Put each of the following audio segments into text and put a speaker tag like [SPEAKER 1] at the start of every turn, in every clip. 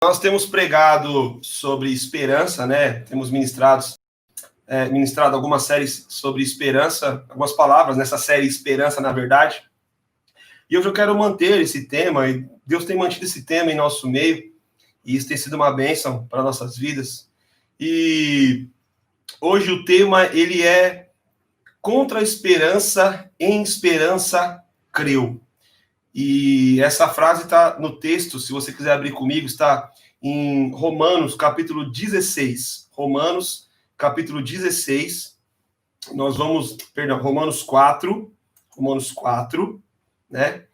[SPEAKER 1] Nós temos pregado sobre esperança, né? Temos ministrado algumas séries sobre esperança, algumas palavras nessa série Esperança, na verdade. E hoje eu quero manter esse tema, e Deus tem mantido esse tema em nosso meio, e isso tem sido uma bênção para nossas vidas. E hoje o tema, ele é contra a esperança, em esperança creu. E essa frase está no texto, se você quiser abrir comigo, está em Romanos, capítulo 16. Romanos, capítulo 16. Romanos 4. Romanos 4, né?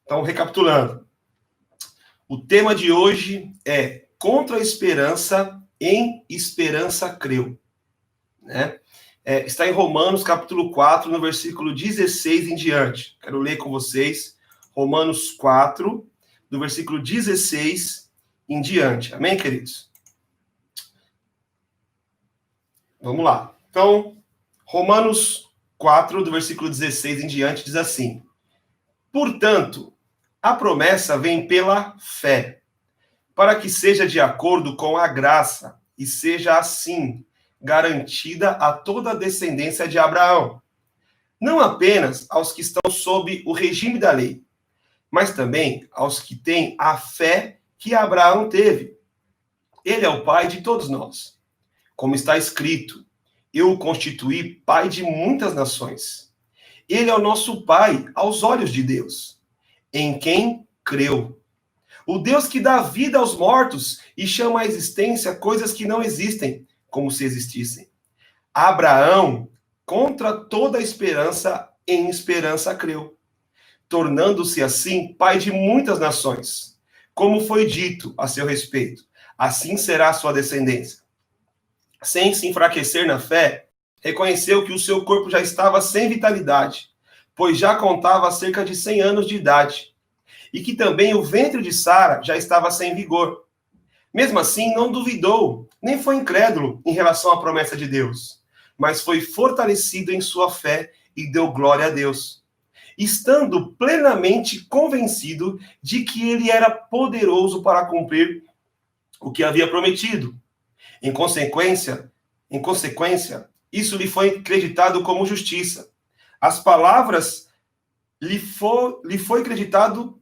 [SPEAKER 1] Então, recapitulando. O tema de hoje é contra a esperança, em esperança creu. Né? Está em Romanos, capítulo 4, no versículo 16 em diante. Quero ler com vocês. Romanos 4, do versículo 16 em diante. Amém, queridos? Vamos lá. Então, Romanos 4, do versículo 16 em diante, diz assim: Portanto, a promessa vem pela fé, para que seja de acordo com a graça, e seja assim garantida a toda a descendência de Abraão, não apenas aos que estão sob o regime da lei, mas também aos que têm a fé que Abraão teve. Ele é o pai de todos nós. Como está escrito, eu o constituí pai de muitas nações. Ele é o nosso pai aos olhos de Deus, em quem creu. O Deus que dá vida aos mortos e chama à existência coisas que não existem, como se existissem. Abraão, contra toda esperança, em esperança creu, tornando-se assim pai de muitas nações. Como foi dito a seu respeito, assim será a sua descendência. Sem se enfraquecer na fé, reconheceu que o seu corpo já estava sem vitalidade, pois já contava cerca de 100 anos de idade, e que também o ventre de Sara já estava sem vigor. Mesmo assim, não duvidou, nem foi incrédulo em relação à promessa de Deus, mas foi fortalecido em sua fé e deu glória a Deus, estando plenamente convencido de que ele era poderoso para cumprir o que havia prometido. Em consequência, isso lhe foi acreditado como justiça. As palavras lhe foi acreditado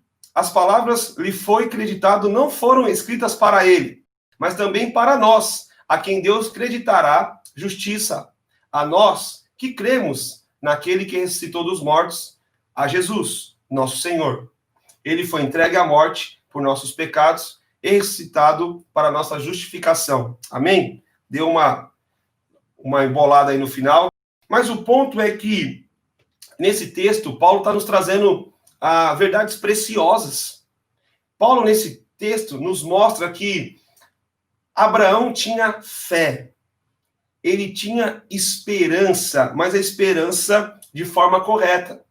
[SPEAKER 1] não foram escritas para ele, mas também para nós, a quem Deus creditará justiça, a nós que cremos naquele que ressuscitou dos mortos, a Jesus, nosso Senhor. Ele foi entregue à morte por nossos pecados e ressuscitado para a nossa justificação. Amém? Deu uma embolada aí no final. Mas o ponto é que, nesse texto, Paulo está nos trazendo verdades preciosas. Paulo, nesse texto, nos mostra que Abraão tinha fé. Ele tinha esperança, mas a esperança de forma correta.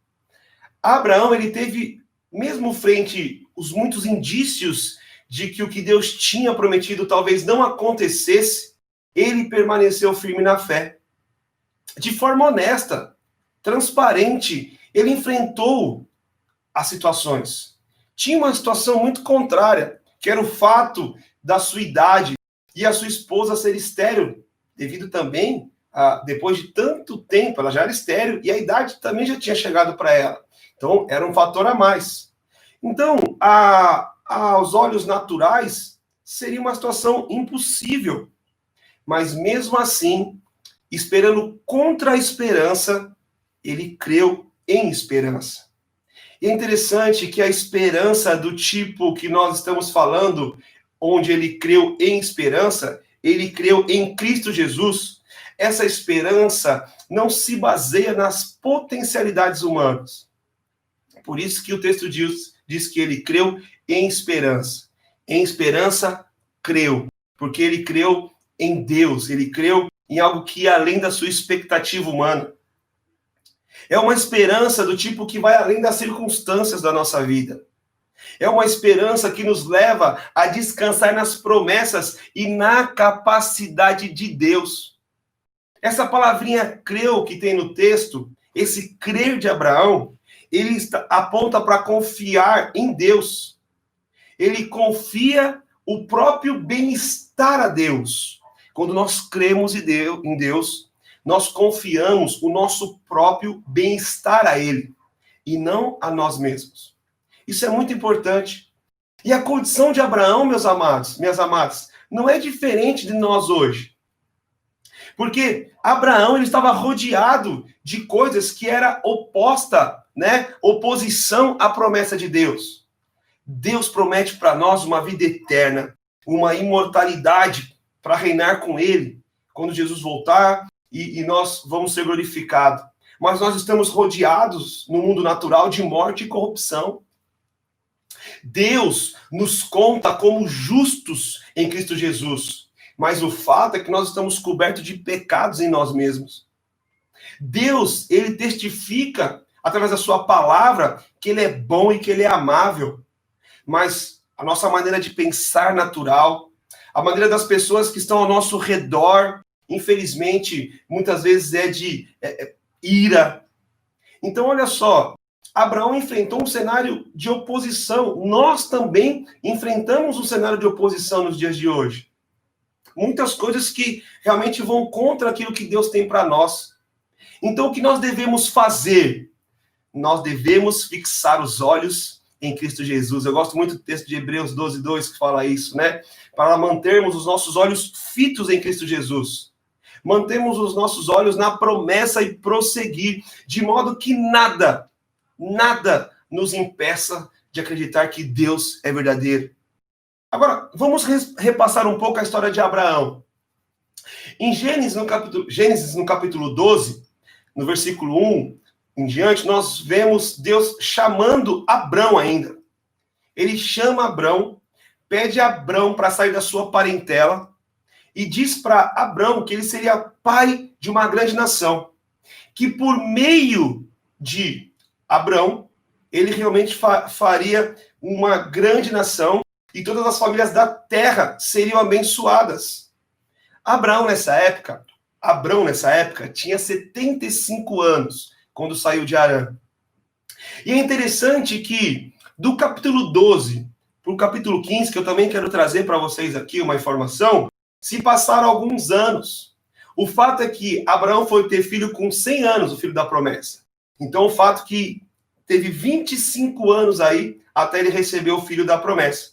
[SPEAKER 1] Abraão, ele teve, mesmo frente aos muitos indícios de que o que Deus tinha prometido talvez não acontecesse, ele permaneceu firme na fé. De forma honesta, transparente, ele enfrentou as situações. Tinha uma situação muito contrária, que era o fato da sua idade e a sua esposa ser estéril, devido também depois de tanto tempo, ela já era estéril e a idade também já tinha chegado para ela. Então, era um fator a mais. Então, aos olhos naturais, seria uma situação impossível. Mas, mesmo assim, esperando contra a esperança, ele creu em esperança. E é interessante que a esperança do tipo que nós estamos falando, onde ele creu em esperança, ele creu em Cristo Jesus. Essa esperança não se baseia nas potencialidades humanas. Por isso que o texto diz que ele creu em esperança. Em esperança, creu. Porque ele creu em Deus. Ele creu em algo que ia além da sua expectativa humana. É uma esperança do tipo que vai além das circunstâncias da nossa vida. É uma esperança que nos leva a descansar nas promessas e na capacidade de Deus. Essa palavrinha creu que tem no texto, esse crer de Abraão, ele aponta para confiar em Deus. Ele confia o próprio bem-estar a Deus. Quando nós cremos em Deus, nós confiamos o nosso próprio bem-estar a Ele, e não a nós mesmos. Isso é muito importante. E a condição de Abraão, meus amados, minhas amadas, não é diferente de nós hoje. Porque Abraão ele estava rodeado de coisas que era oposta, né? Oposição à promessa de Deus. Deus promete para nós uma vida eterna, uma imortalidade para reinar com Ele, quando Jesus voltar e nós vamos ser glorificados. Mas nós estamos rodeados no mundo natural de morte e corrupção. Deus nos conta como justos em Cristo Jesus, mas o fato é que nós estamos cobertos de pecados em nós mesmos. Deus, ele testifica através da sua palavra que ele é bom e que ele é amável, mas a nossa maneira de pensar natural, a maneira das pessoas que estão ao nosso redor, infelizmente, muitas vezes é de ira. Então, olha só, Abraão enfrentou um cenário de oposição. Nós também enfrentamos um cenário de oposição nos dias de hoje. Muitas coisas que realmente vão contra aquilo que Deus tem para nós. Então, o que nós devemos fazer? Nós devemos fixar os olhos em Cristo Jesus. Eu gosto muito do texto de Hebreus 12:2 que fala isso, né? Para mantermos os nossos olhos fitos em Cristo Jesus. Mantemos os nossos olhos na promessa e prosseguir, de modo que nada nos impeça de acreditar que Deus é verdadeiro. Agora, vamos repassar um pouco a história de Abraão. Em Gênesis, no capítulo 12, no versículo 1 em diante, nós vemos Deus chamando Abrão ainda. Ele chama Abrão, pede a Abrão para sair da sua parentela e diz para Abrão que ele seria pai de uma grande nação, que por meio de Abrão, ele realmente faria uma grande nação e todas as famílias da terra seriam abençoadas. Abrão, nessa época, tinha 75 anos, quando saiu de Harã. E é interessante que, do capítulo 12 para o capítulo 15, que eu também quero trazer para vocês aqui uma informação, se passaram alguns anos. O fato é que Abraão foi ter filho com 100 anos, o filho da promessa. Então, o fato é que teve 25 anos aí até ele receber o filho da promessa.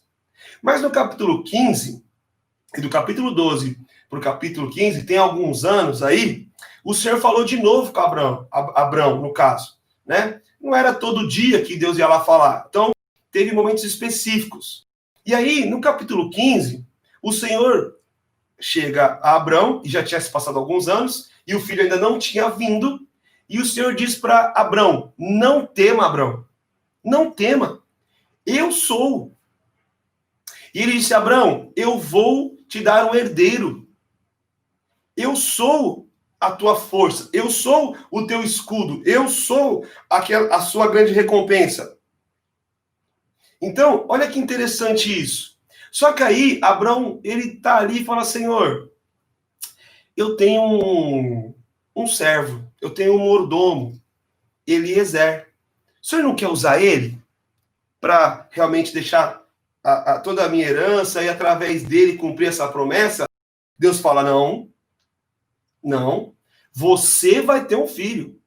[SPEAKER 1] Mas no capítulo 15, e do capítulo 12 para o capítulo 15, tem alguns anos aí, o Senhor falou de novo com Abrão, no caso, né? Não era todo dia que Deus ia lá falar. Então, teve momentos específicos. E aí, no capítulo 15, o Senhor chega a Abrão, e já tinha se passado alguns anos, e o filho ainda não tinha vindo, e o Senhor diz para Abrão: não tema, Abrão, não tema, eu sou. E ele disse: Abrão, eu vou te dar um herdeiro. Eu sou a tua força, eu sou o teu escudo, eu sou a sua grande recompensa. Então, olha que interessante isso. Só que aí, Abrão, ele tá ali e fala: Senhor, eu tenho um servo, eu tenho um mordomo, Eliezer. O senhor não quer usar ele para realmente deixar toda a minha herança e através dele cumprir essa promessa? Deus fala: não, você vai ter um filho.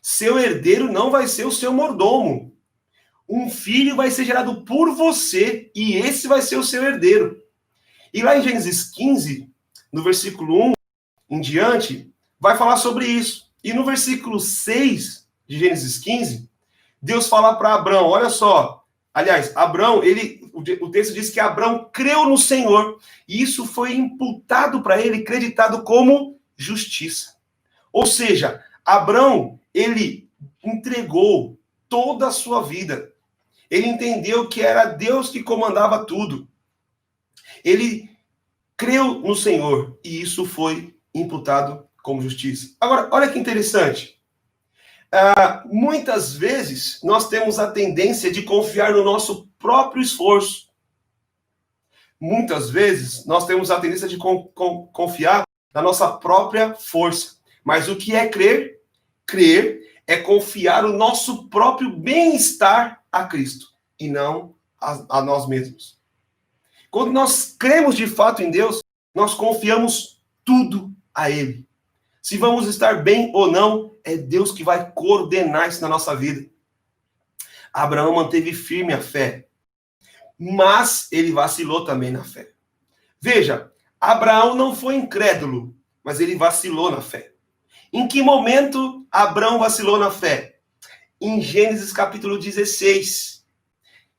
[SPEAKER 1] Seu herdeiro não vai ser o seu mordomo. Um filho vai ser gerado por você e esse vai ser o seu herdeiro. E lá em Gênesis 15, no versículo 1 em diante, vai falar sobre isso. E no versículo 6 de Gênesis 15, Deus fala para Abrão, olha só, aliás, Abrão, o texto diz que Abrão creu no Senhor, e isso foi imputado para ele, creditado como justiça. Ou seja, Abrão, ele entregou toda a sua vida. Ele entendeu que era Deus que comandava tudo. Ele creu no Senhor, e isso foi imputado como justiça. Agora, olha que interessante. Muitas vezes, nós temos a tendência de confiar no nosso próprio esforço. Muitas vezes, nós temos a tendência de confiar na nossa própria força. Mas o que é crer? Crer é confiar o nosso próprio bem-estar a Cristo, e não a nós mesmos. Quando nós cremos de fato em Deus, nós confiamos tudo a Ele. Se vamos estar bem ou não, é Deus que vai coordenar isso na nossa vida. Abraão manteve firme a fé, mas ele vacilou também na fé. Veja, Abraão não foi incrédulo, mas ele vacilou na fé. Em que momento Abraão vacilou na fé? Em Gênesis capítulo 16.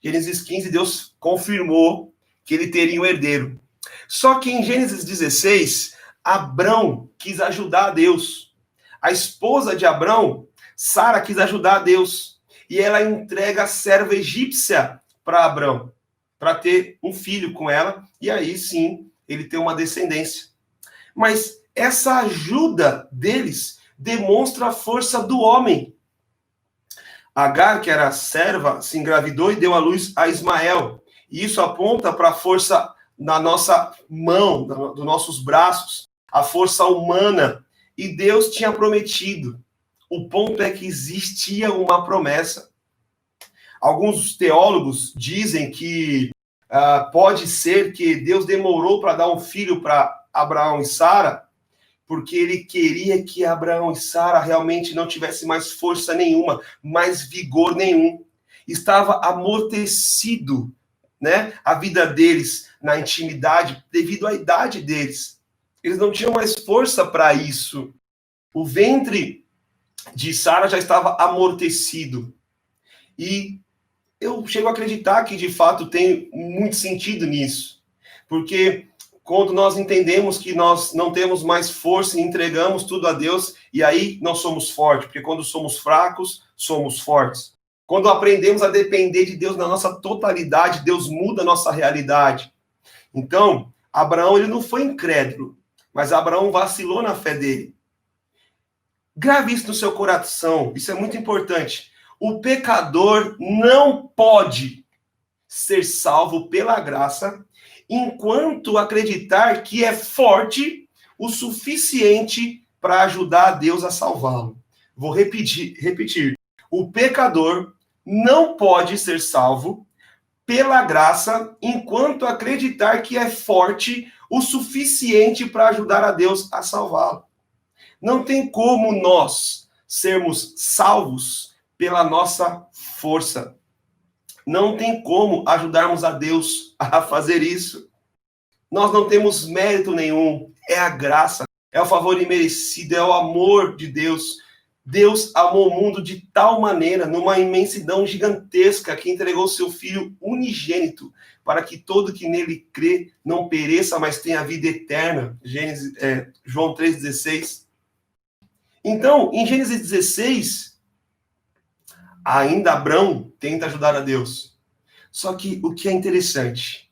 [SPEAKER 1] Gênesis 15, Deus confirmou que ele teria um herdeiro. Só que em Gênesis 16, Abrão quis ajudar a Deus. A esposa de Abrão, Sara, quis ajudar a Deus. E ela entrega a serva egípcia para Abrão, para ter um filho com ela, e aí sim ele ter uma descendência. Mas essa ajuda deles demonstra a força do homem. Agar, que era serva, se engravidou e deu à luz a Ismael. E isso aponta para a força na nossa mão, dos nossos braços, a força humana. E Deus tinha prometido. O ponto é que existia uma promessa. Alguns teólogos dizem que pode ser que Deus demorou para dar um filho para Abraão e Sara, porque ele queria que Abraão e Sara realmente não tivessem mais força nenhuma, mais vigor nenhum. Estava amortecido, né, a vida deles na intimidade devido à idade deles. Eles não tinham mais força para isso. O ventre de Sara já estava amortecido. E eu chego a acreditar que, de fato, tem muito sentido nisso. Porque quando nós entendemos que nós não temos mais força e entregamos tudo a Deus, e aí nós somos fortes. Porque quando somos fracos, somos fortes. Quando aprendemos a depender de Deus na nossa totalidade, Deus muda a nossa realidade. Então, Abraão, ele não foi incrédulo, mas Abraão vacilou na fé dele. Grave isso no seu coração, isso é muito importante. O pecador não pode ser salvo pela graça enquanto acreditar que é forte o suficiente para ajudar a Deus a salvá-lo. Vou repetir. O pecador não pode ser salvo pela graça enquanto acreditar que é forte o suficiente para ajudar a Deus a salvá-lo. Não tem como nós sermos salvos pela nossa força. Não tem como ajudarmos a Deus a fazer isso. Nós não temos mérito nenhum. É a graça, é o favor imerecido, é o amor de Deus. Deus amou o mundo de tal maneira, numa imensidão gigantesca, que entregou seu Filho unigênito, para que todo que nele crê não pereça, mas tenha vida eterna. João 3,16. Então, em Gênesis 16, ainda Abrão tenta ajudar a Deus. Só que o que é interessante,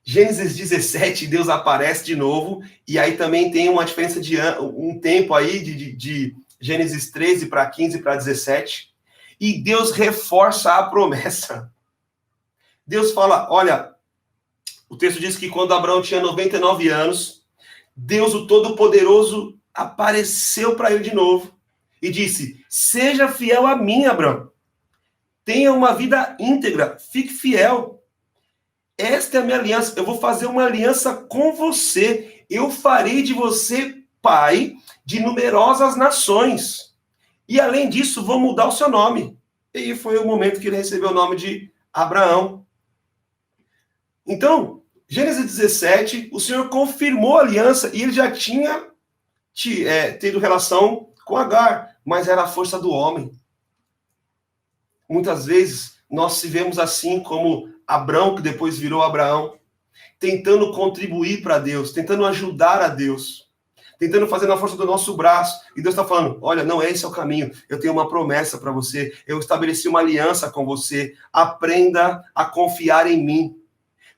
[SPEAKER 1] Gênesis 17, Deus aparece de novo, e aí também tem uma diferença de um tempo aí de Gênesis 13 para 15 para 17, e Deus reforça a promessa. Deus fala, olha, o texto diz que quando Abraão tinha 99 anos, Deus, o Todo-Poderoso, apareceu para ele de novo e disse, seja fiel a mim, Abraão. Tenha uma vida íntegra, fique fiel. Esta é a minha aliança, eu vou fazer uma aliança com você. Eu farei de você pai de numerosas nações. E além disso, vou mudar o seu nome. E foi o momento que ele recebeu o nome de Abraão. Então, Gênesis 17, o Senhor confirmou a aliança e ele já tinha tido relação com Agar, mas era a força do homem. Muitas vezes, nós se vemos assim como Abrão, que depois virou Abraão, tentando contribuir para Deus, tentando ajudar a Deus, tentando fazer na força do nosso braço. E Deus está falando, olha, não, esse é o caminho. Eu tenho uma promessa para você. Eu estabeleci uma aliança com você. Aprenda a confiar em mim.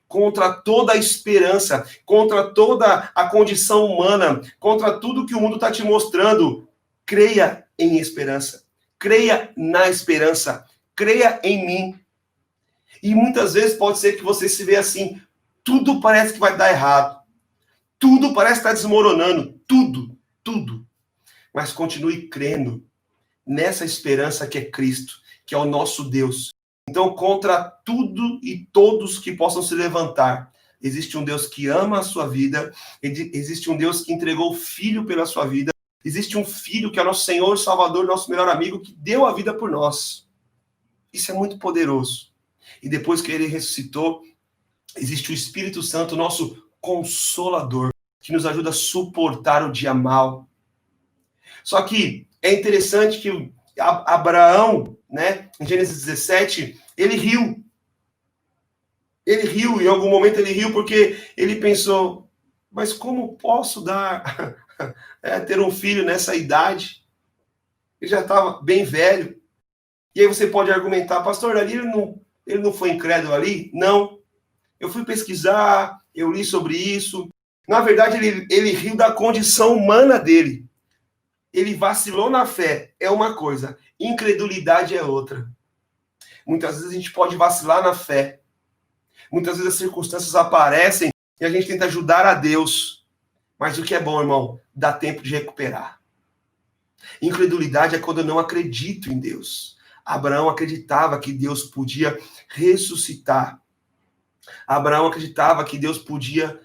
[SPEAKER 1] Contra toda a esperança, contra toda a condição humana, contra tudo que o mundo está te mostrando, creia em esperança. Creia na esperança. Creia em mim. E muitas vezes pode ser que você se vê assim, tudo parece que vai dar errado. Tudo parece estar desmoronando. Tudo. Mas continue crendo nessa esperança que é Cristo, que é o nosso Deus. Então, contra tudo e todos que possam se levantar, existe um Deus que ama a sua vida, existe um Deus que entregou o Filho pela sua vida, existe um Filho que é nosso Senhor, Salvador, nosso melhor amigo, que deu a vida por nós. Isso é muito poderoso. E depois que ele ressuscitou, existe o Espírito Santo, nosso Consolador, que nos ajuda a suportar o dia mal. Só que é interessante que Abraão, né, em Gênesis 17, ele riu. Ele riu, em algum momento ele riu porque ele pensou, mas como posso dar, ter um filho nessa idade? Ele já estava bem velho. E aí você pode argumentar, pastor, ali ele não foi incrédulo ali? Não. Eu fui pesquisar, eu li sobre isso. Na verdade, ele riu da condição humana dele. Ele vacilou na fé, é uma coisa. Incredulidade é outra. Muitas vezes a gente pode vacilar na fé. Muitas vezes as circunstâncias aparecem e a gente tenta ajudar a Deus. Mas o que é bom, irmão? Dá tempo de recuperar. Incredulidade é quando eu não acredito em Deus. Abraão acreditava que Deus podia ressuscitar. Abraão acreditava que Deus podia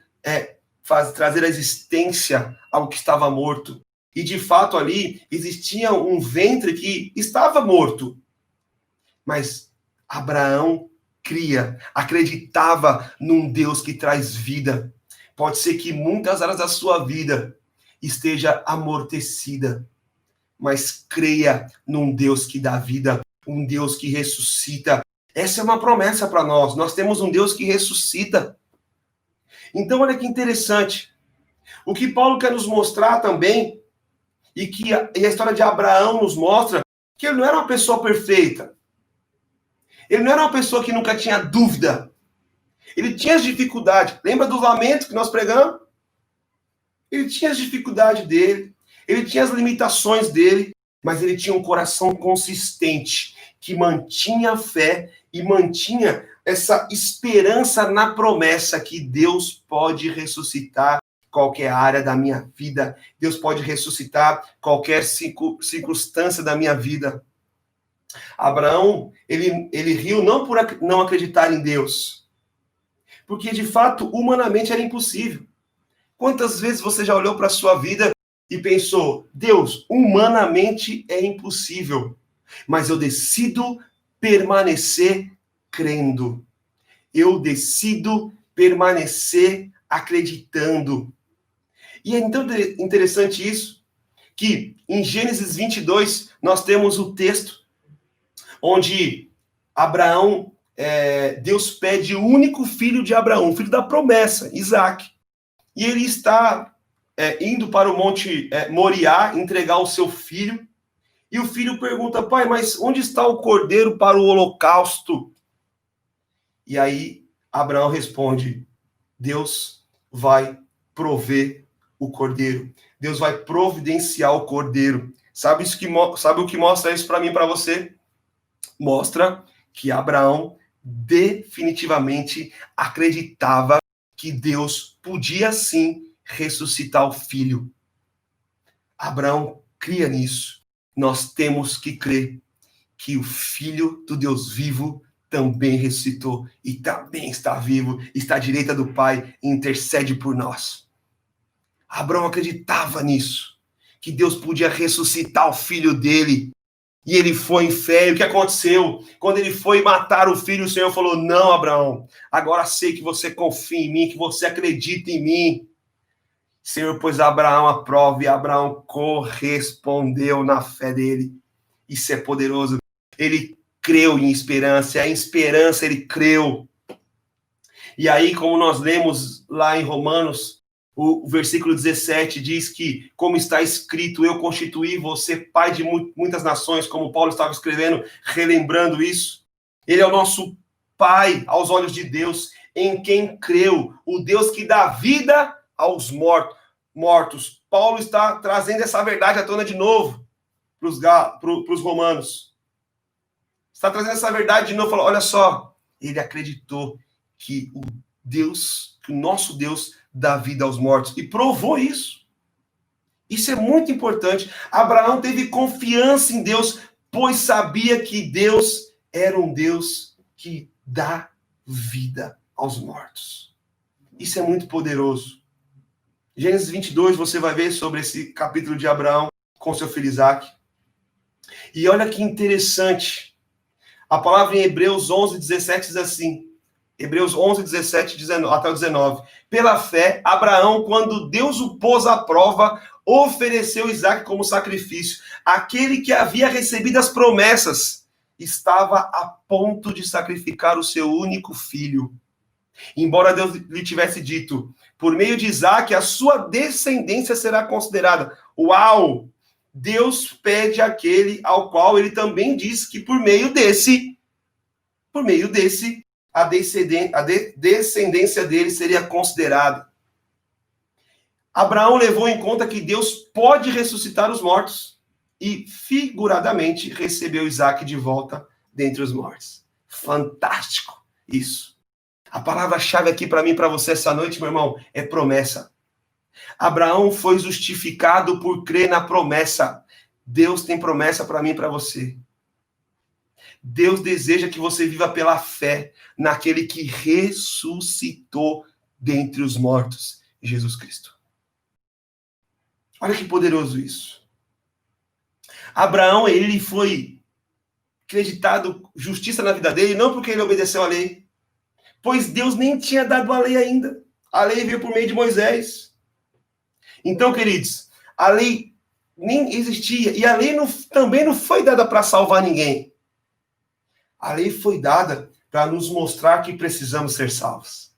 [SPEAKER 1] trazer à existência algo que estava morto. E de fato ali existia um ventre que estava morto. Mas Abraão acreditava num Deus que traz vida. Pode ser que muitas áreas da sua vida esteja amortecida, mas creia num Deus que dá vida, um Deus que ressuscita. Essa é uma promessa para nós. Nós temos um Deus que ressuscita. Então, olha que interessante. O que Paulo quer nos mostrar também, e a história de Abraão nos mostra, que ele não era uma pessoa perfeita. Ele não era uma pessoa que nunca tinha dúvida. Ele tinha as dificuldades. Lembra do lamento que nós pregamos? Ele tinha as dificuldades dele. Ele tinha as limitações dele. Mas ele tinha um coração consistente, que mantinha a fé e mantinha essa esperança na promessa que Deus pode ressuscitar qualquer área da minha vida. Deus pode ressuscitar qualquer circunstância da minha vida. Abraão, ele riu não por não acreditar em Deus, porque de fato, humanamente era impossível. Quantas vezes você já olhou para a sua vida e pensou, Deus, humanamente é impossível, mas eu decido permanecer crendo. Eu decido permanecer acreditando. E é então interessante isso, que em Gênesis 22, nós temos o texto onde Abraão, Deus pede o único filho de Abraão, filho da promessa, Isaac. E ele está indo para o monte Moriá entregar o seu filho. E o filho pergunta, pai, mas onde está o cordeiro para o holocausto? E aí Abraão responde, Deus vai prover o cordeiro. Deus vai providenciar o cordeiro. Sabe o que mostra isso para mim e para você? Mostra que Abraão definitivamente acreditava que Deus podia sim ressuscitar o filho. Abraão cria nisso. Nós temos que crer que o Filho do Deus vivo também ressuscitou e também está vivo, está à direita do Pai e intercede por nós. Abraão acreditava nisso, que Deus podia ressuscitar o filho dele. E ele foi em fé. E o que aconteceu? Quando ele foi matar o filho, o Senhor falou, não, Abraão, agora sei que você confia em mim, que você acredita em mim. O Senhor pôs Abraão à prova e Abraão correspondeu na fé dele. Isso é poderoso. Ele creu em esperança ele creu. E aí, como nós lemos lá em Romanos, o versículo 17 diz que, como está escrito, eu constituí você pai de muitas nações, como Paulo estava escrevendo, relembrando isso. Ele é o nosso pai aos olhos de Deus, em quem creu, o Deus que dá vida aos mortos. Paulo está trazendo essa verdade à tona de novo para os romanos. Está trazendo essa verdade de novo, falou, olha só, ele acreditou que o nosso Deus dá vida aos mortos, e provou isso. Isso é muito importante. Abraão teve confiança em Deus, pois sabia que Deus era um Deus que dá vida aos mortos. Isso é muito poderoso. Gênesis 22, você vai ver sobre esse capítulo de Abraão com seu filho Isaac. E olha que interessante. A palavra em Hebreus 11, 17 diz assim. Hebreus 11, 17 até o 19. Pela fé, Abraão, quando Deus o pôs à prova, ofereceu Isaac como sacrifício. Aquele que havia recebido as promessas estava a ponto de sacrificar o seu único filho. Embora Deus lhe tivesse dito, por meio de Isaac, a sua descendência será considerada. Uau! Deus pede àquele ao qual ele também disse que por meio desse, a descendência dele seria considerada. Abraão levou em conta que Deus pode ressuscitar os mortos e, figuradamente, recebeu Isaac de volta dentre os mortos. Fantástico isso. A palavra-chave aqui para mim e para você essa noite, meu irmão, é promessa. Abraão foi justificado por crer na promessa. Deus tem promessa para mim e para você. Deus deseja que você viva pela fé naquele que ressuscitou dentre os mortos, Jesus Cristo. Olha que poderoso isso. Abraão, ele foi acreditado justiça na vida dele, não porque ele obedeceu a lei, pois Deus nem tinha dado a lei ainda. A lei veio por meio de Moisés. Então, queridos, a lei nem existia, e a lei também não foi dada para salvar ninguém. A lei foi dada para nos mostrar que precisamos ser salvos.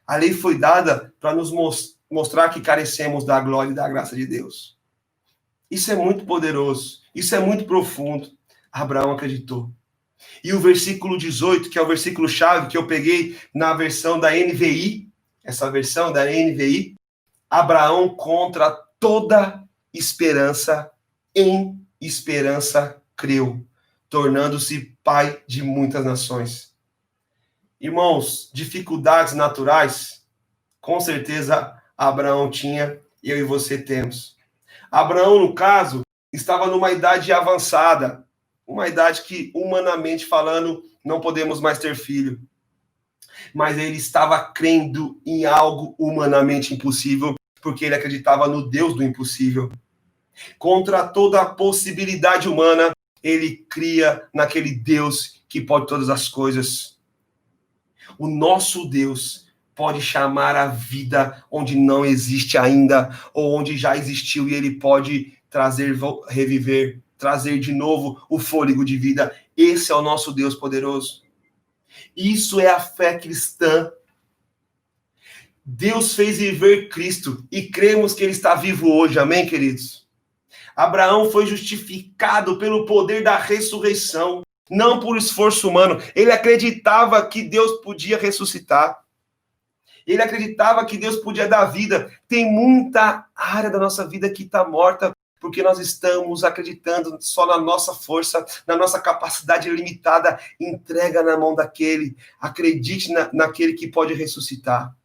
[SPEAKER 1] A lei foi dada para nos mostrar que carecemos da glória e da graça de Deus. Isso é muito poderoso. Isso é muito profundo. Abraão acreditou. E o versículo 18, que é o versículo chave que eu peguei na versão da NVI, essa versão da NVI, Abraão contra toda esperança, em esperança creu, tornando-se pai de muitas nações. Irmãos, dificuldades naturais, com certeza Abraão tinha, eu e você temos. Abraão, no caso, estava numa idade avançada, uma idade que, humanamente falando, não podemos mais ter filho. Mas ele estava crendo em algo humanamente impossível, porque ele acreditava no Deus do impossível. Contra toda a possibilidade humana, ele cria naquele Deus que pode todas as coisas. O nosso Deus pode chamar a vida onde não existe ainda, ou onde já existiu, e ele pode trazer, reviver, trazer de novo o fôlego de vida. Esse é o nosso Deus poderoso. Isso é a fé cristã. Deus fez viver Cristo e cremos que ele está vivo hoje. Amém, queridos? Abraão foi justificado pelo poder da ressurreição, não por esforço humano. Ele acreditava que Deus podia ressuscitar. Ele acreditava que Deus podia dar vida. Tem muita área da nossa vida que está morta, porque nós estamos acreditando só na nossa força, na nossa capacidade limitada. Entrega na mão daquele. Acredite naquele que pode ressuscitar.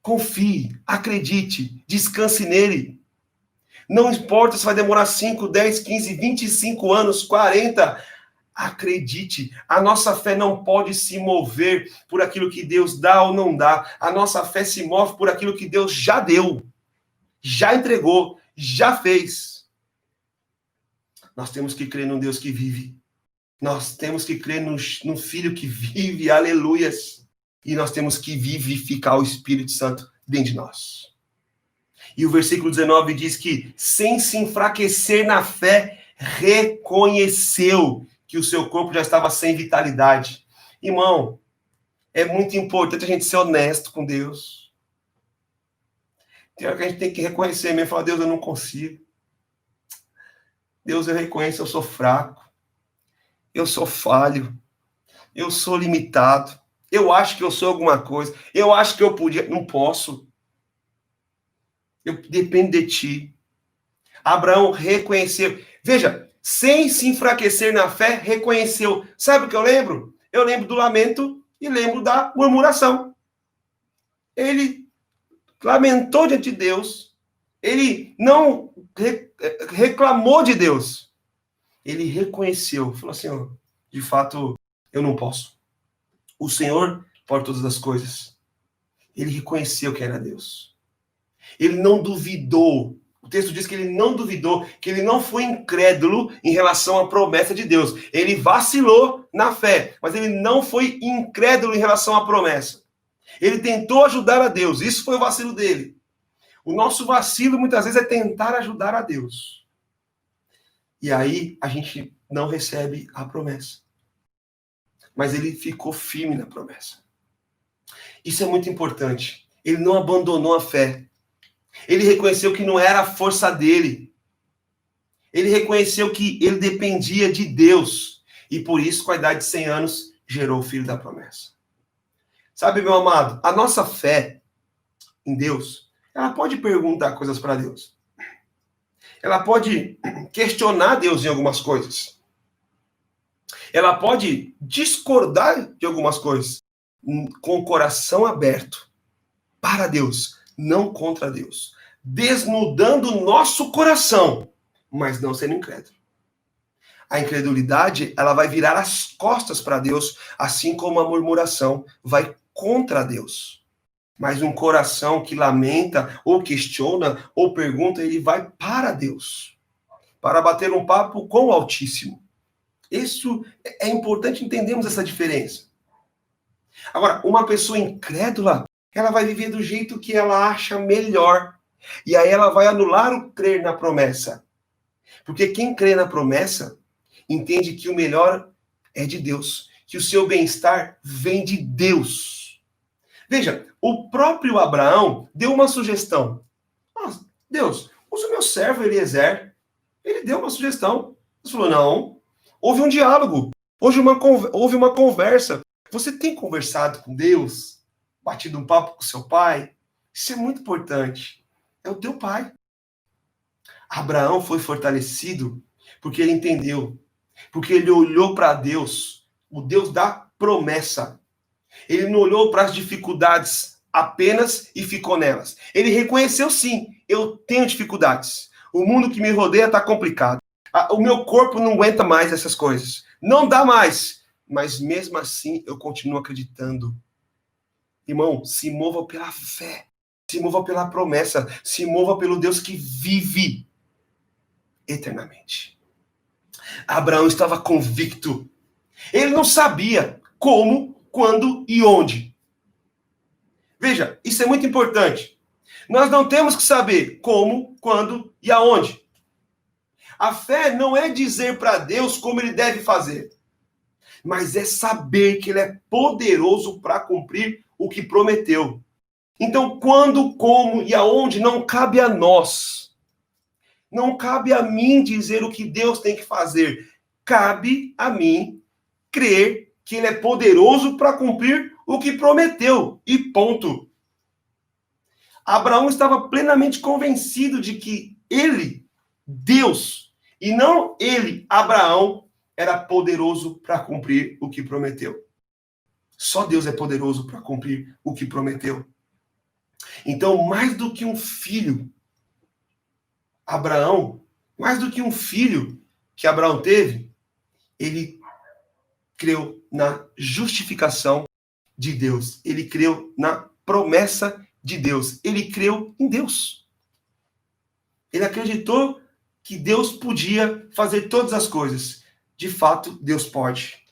[SPEAKER 1] Confie, acredite, descanse nele. Não importa se vai demorar 5, 10, 15, 25 anos, 40. Acredite, a nossa fé não pode se mover por aquilo que Deus dá ou não dá. A nossa fé se move por aquilo que Deus já deu, já entregou, já fez. Nós temos que crer num Deus que vive. Nós temos que crer no Filho que vive, aleluias. E nós temos que vivificar o Espírito Santo dentro de nós. E o versículo 19 diz que, sem se enfraquecer na fé, reconheceu que o seu corpo já estava sem vitalidade. Irmão, é muito importante a gente ser honesto com Deus. Tem hora que a gente tem que reconhecer mesmo, falar, Deus, eu não consigo. Deus, eu reconheço, eu sou fraco. Eu sou falho. Eu sou limitado. Eu acho que eu sou alguma coisa. Eu acho que eu podia. Não posso. Eu dependo de ti. Abraão reconheceu. Veja, sem se enfraquecer na fé, reconheceu. Sabe o que eu lembro? Eu lembro do lamento e lembro da murmuração. Ele lamentou diante de Deus. Ele não reclamou de Deus. Ele reconheceu. Falou assim, ó, de fato, eu não posso. O Senhor por todas as coisas. Ele reconheceu que era Deus. Ele não duvidou. O texto diz que ele não duvidou, que ele não foi incrédulo em relação à promessa de Deus. Ele vacilou na fé, mas ele não foi incrédulo em relação à promessa. Ele tentou ajudar a Deus. Isso foi o vacilo dele. O nosso vacilo, muitas vezes, é tentar ajudar a Deus. E aí, a gente não recebe a promessa. Mas ele ficou firme na promessa. Isso é muito importante. Ele não abandonou a fé. Ele reconheceu que não era a força dele. Ele reconheceu que ele dependia de Deus. E por isso, com a idade de 100 anos, gerou o filho da promessa. Sabe, meu amado, a nossa fé em Deus, ela pode perguntar coisas para Deus. Ela pode questionar Deus em algumas coisas. Ela pode discordar de algumas coisas, com o coração aberto para Deus, não contra Deus. Desnudando o nosso coração, mas não sendo incrédulo. A incredulidade, ela vai virar as costas para Deus, assim como a murmuração vai contra Deus. Mas um coração que lamenta, ou questiona, ou pergunta, ele vai para Deus, para bater um papo com o Altíssimo. Isso é importante entendermos essa diferença. Agora, uma pessoa incrédula, ela vai viver do jeito que ela acha melhor. E aí ela vai anular o crer na promessa. Porque quem crê na promessa, entende que o melhor é de Deus. Que o seu bem-estar vem de Deus. Veja, o próprio Abraão deu uma sugestão. Deus, usa o meu servo Eliezer. Ele deu uma sugestão. Deus falou, não. Houve um diálogo. Houve uma conversa. Você tem conversado com Deus? Batido um papo com seu pai? Isso é muito importante. É o teu pai. Abraão foi fortalecido porque ele entendeu. Porque ele olhou para Deus, o Deus da promessa. Ele não olhou para as dificuldades apenas e ficou nelas. Ele reconheceu, sim, eu tenho dificuldades. O mundo que me rodeia está complicado. O meu corpo não aguenta mais essas coisas. Não dá mais. Mas mesmo assim, eu continuo acreditando. Irmão, se mova pela fé. Se mova pela promessa. Se mova pelo Deus que vive eternamente. Abraão estava convicto. Ele não sabia como, quando e onde. Veja, isso é muito importante. Nós não temos que saber como, quando e aonde. A fé não é dizer para Deus como ele deve fazer, mas é saber que ele é poderoso para cumprir o que prometeu. Então, quando, como e aonde não cabe a nós. Não cabe a mim dizer o que Deus tem que fazer. Cabe a mim crer que ele é poderoso para cumprir o que prometeu. E ponto. Abraão estava plenamente convencido de que ele, Deus, e não ele, Abraão, era poderoso para cumprir o que prometeu. Só Deus é poderoso para cumprir o que prometeu. Então, mais do que um filho, Abraão, mais do que um filho que Abraão teve, ele creu na justificação de Deus. Ele creu na promessa de Deus. Ele creu em Deus. Ele acreditou que Deus podia fazer todas as coisas. De fato, Deus pode.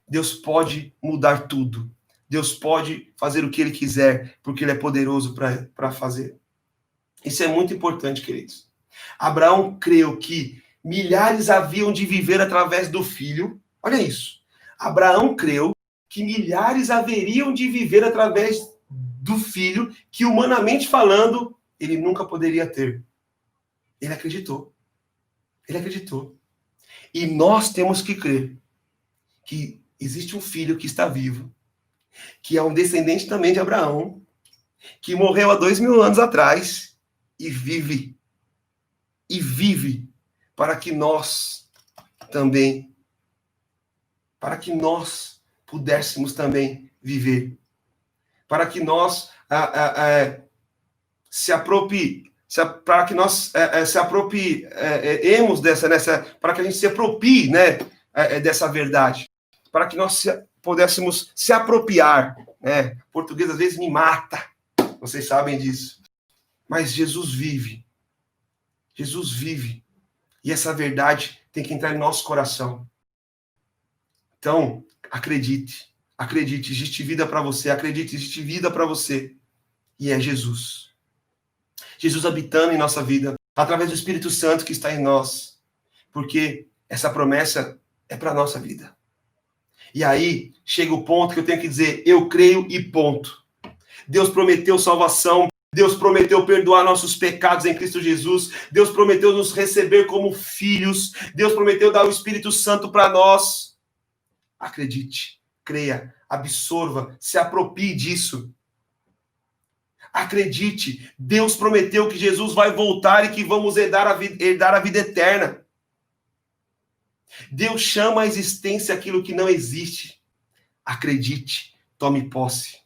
[SPEAKER 1] Deus pode mudar tudo. Deus pode fazer o que ele quiser, porque ele é poderoso para fazer. Isso é muito importante, queridos. Abraão creu que milhares haviam de viver através do filho. Olha isso. Abraão creu que milhares haveriam de viver através do filho que, humanamente falando, ele nunca poderia ter. Ele acreditou. Ele acreditou. E nós temos que crer que existe um filho que está vivo, que é um descendente também de Abraão, que morreu há 2000 anos atrás e vive para que nós também, para que nós pudéssemos também viver, para que nós para que nós se apropriemos para que a gente se aproprie, dessa verdade, para que nós pudéssemos se apropriar, Português às vezes me mata. Vocês sabem disso. Mas Jesus vive. Jesus vive. E essa verdade tem que entrar em nosso coração. Então, acredite. Acredite. Existe vida para você. Acredite. Existe vida para você. E é Jesus. Jesus habitando em nossa vida. Através do Espírito Santo que está em nós. Porque essa promessa é para a nossa vida. E aí, chega o ponto que eu tenho que dizer, eu creio e ponto. Deus prometeu salvação, Deus prometeu perdoar nossos pecados em Cristo Jesus, Deus prometeu nos receber como filhos, Deus prometeu dar o Espírito Santo para nós. Acredite, creia, absorva, se aproprie disso. Acredite, Deus prometeu que Jesus vai voltar e que vamos herdar a vida eterna. Deus chama à existência aquilo que não existe. Acredite, tome posse.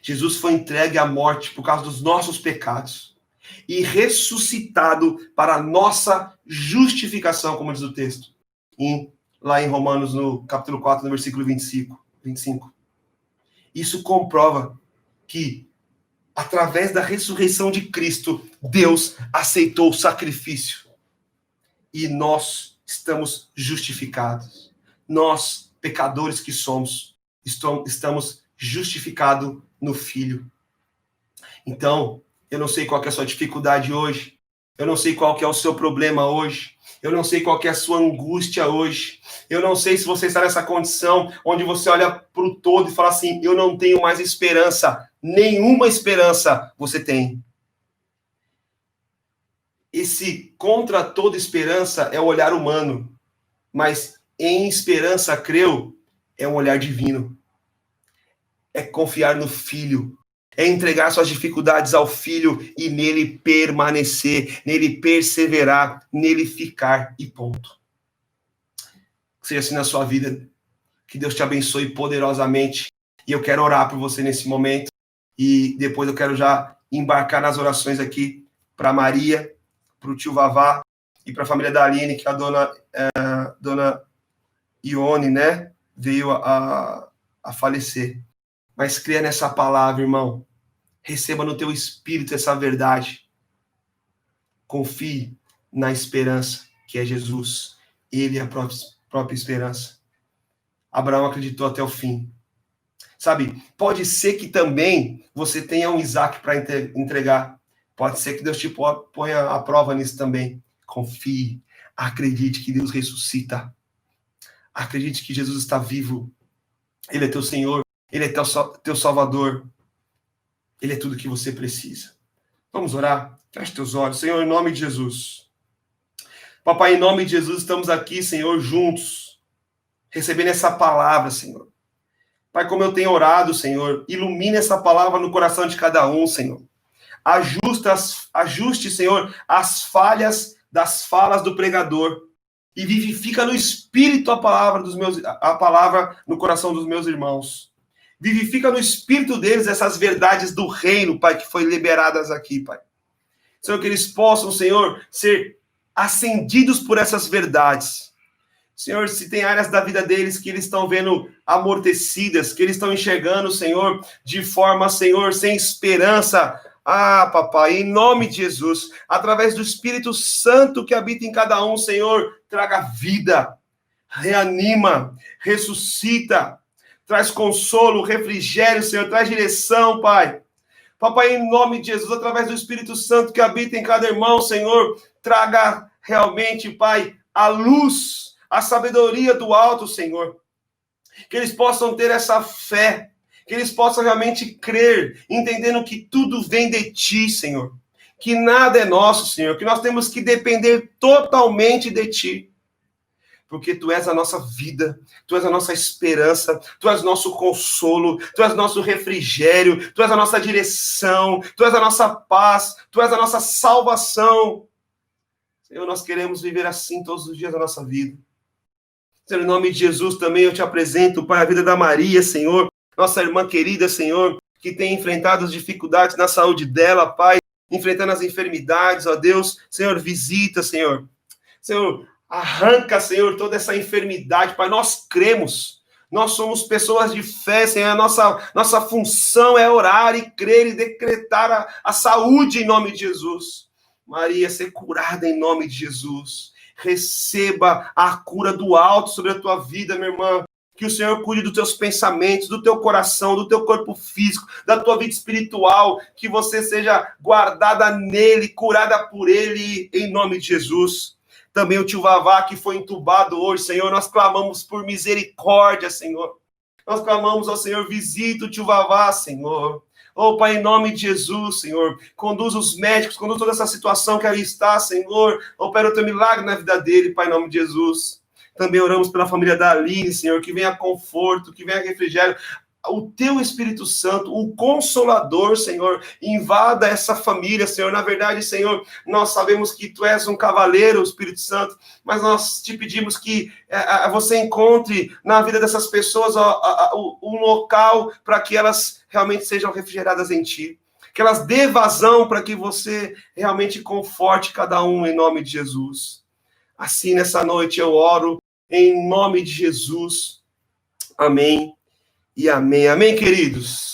[SPEAKER 1] Jesus foi entregue à morte por causa dos nossos pecados e ressuscitado para a nossa justificação, como diz o texto, lá em Romanos, no capítulo 4, no versículo 25. Isso comprova que, através da ressurreição de Cristo, Deus aceitou o sacrifício e nós estamos justificados. Nós, pecadores que somos, estamos justificados no Filho. Então, eu não sei qual que é a sua dificuldade hoje. Eu não sei qual que é o seu problema hoje. Eu não sei qual que é a sua angústia hoje. Eu não sei se você está nessa condição onde você olha para o todo e fala assim, eu não tenho mais esperança. Nenhuma esperança você tem. Esse contra toda esperança é o olhar humano, mas em esperança creu é um olhar divino. É confiar no Filho, é entregar suas dificuldades ao Filho e nele permanecer, nele perseverar, nele ficar e ponto. Que seja assim na sua vida, que Deus te abençoe poderosamente e eu quero orar por você nesse momento e depois eu quero já embarcar nas orações aqui para Maria, para o tio Vavá e para a família da Aline, que a dona Ione, né, veio a falecer. Mas creia nessa palavra, irmão. Receba no teu espírito essa verdade. Confie na esperança, que é Jesus. Ele é a própria esperança. Abraão acreditou até o fim. Sabe, pode ser que também você tenha um Isaac para entregar. Pode ser que Deus te ponha a prova nisso também. Confie. Acredite que Deus ressuscita. Acredite que Jesus está vivo. Ele é teu Senhor. Ele é teu Salvador. Ele é tudo que você precisa. Vamos orar? Feche teus olhos. Senhor, em nome de Jesus. Papai, em nome de Jesus, estamos aqui, Senhor, juntos, recebendo essa palavra, Senhor. Pai, como eu tenho orado, Senhor, ilumine essa palavra no coração de cada um, Senhor. Ajuste, Senhor, as falhas das falas do pregador e vivifica no espírito a palavra no coração dos meus irmãos. Vivifica no espírito deles essas verdades do reino, Pai, que foi liberadas aqui, Pai. Senhor, que eles possam, Senhor, ser acendidos por essas verdades. Senhor, se tem áreas da vida deles que eles estão vendo amortecidas, que eles estão enxergando, Senhor, de forma, Senhor, sem esperança. Ah, papai, em nome de Jesus, através do Espírito Santo que habita em cada um, Senhor, traga vida, reanima, ressuscita, traz consolo, refrigério, Senhor, traz direção, Pai. Papai, em nome de Jesus, através do Espírito Santo que habita em cada irmão, Senhor, traga realmente, Pai, a luz, a sabedoria do alto, Senhor. Que eles possam ter essa fé, que eles possam realmente crer, entendendo que tudo vem de Ti, Senhor. Que nada é nosso, Senhor, que nós temos que depender totalmente de Ti. Porque Tu és a nossa vida, Tu és a nossa esperança, Tu és nosso consolo, Tu és nosso refrigério, Tu és a nossa direção, Tu és a nossa paz, Tu és a nossa salvação. Senhor, nós queremos viver assim todos os dias da nossa vida. Senhor, em nome de Jesus também eu te apresento, Pai, a vida da Maria, Senhor, nossa irmã querida, Senhor, que tem enfrentado as dificuldades na saúde dela, Pai, enfrentando as enfermidades, ó Deus. Senhor, visita, Senhor. Senhor, arranca, Senhor, toda essa enfermidade, Pai. Nós cremos Nós somos pessoas de fé, Senhor. A nossa função é orar e crer e decretar a saúde em nome de Jesus. Maria, ser curada em nome de Jesus. Receba a cura do alto sobre a tua vida, minha irmã. Que o Senhor cuide dos teus pensamentos, do teu coração, do teu corpo físico, da tua vida espiritual. Que você seja guardada nele, curada por ele, em nome de Jesus. Também o tio Vavá, que foi entubado hoje, Senhor, nós clamamos por misericórdia, Senhor. Nós clamamos ao Senhor, visita o tio Vavá, Senhor. Oh, Pai, em nome de Jesus, Senhor, conduz os médicos, conduz toda essa situação que ali está, Senhor. Opera o teu milagre na vida dele, Pai, em nome de Jesus. Também oramos pela família da Aline, Senhor, que venha conforto, que venha refrigério. O teu Espírito Santo, o Consolador, Senhor, invada essa família, Senhor. Na verdade, Senhor, nós sabemos que Tu és um cavaleiro, Espírito Santo, mas nós te pedimos que você encontre na vida dessas pessoas um local para que elas realmente sejam refrigeradas em Ti. Que elas dê vazão para que você realmente conforte cada um em nome de Jesus. Assim, nessa noite eu oro em nome de Jesus. Amém. E amém. Amém, queridos?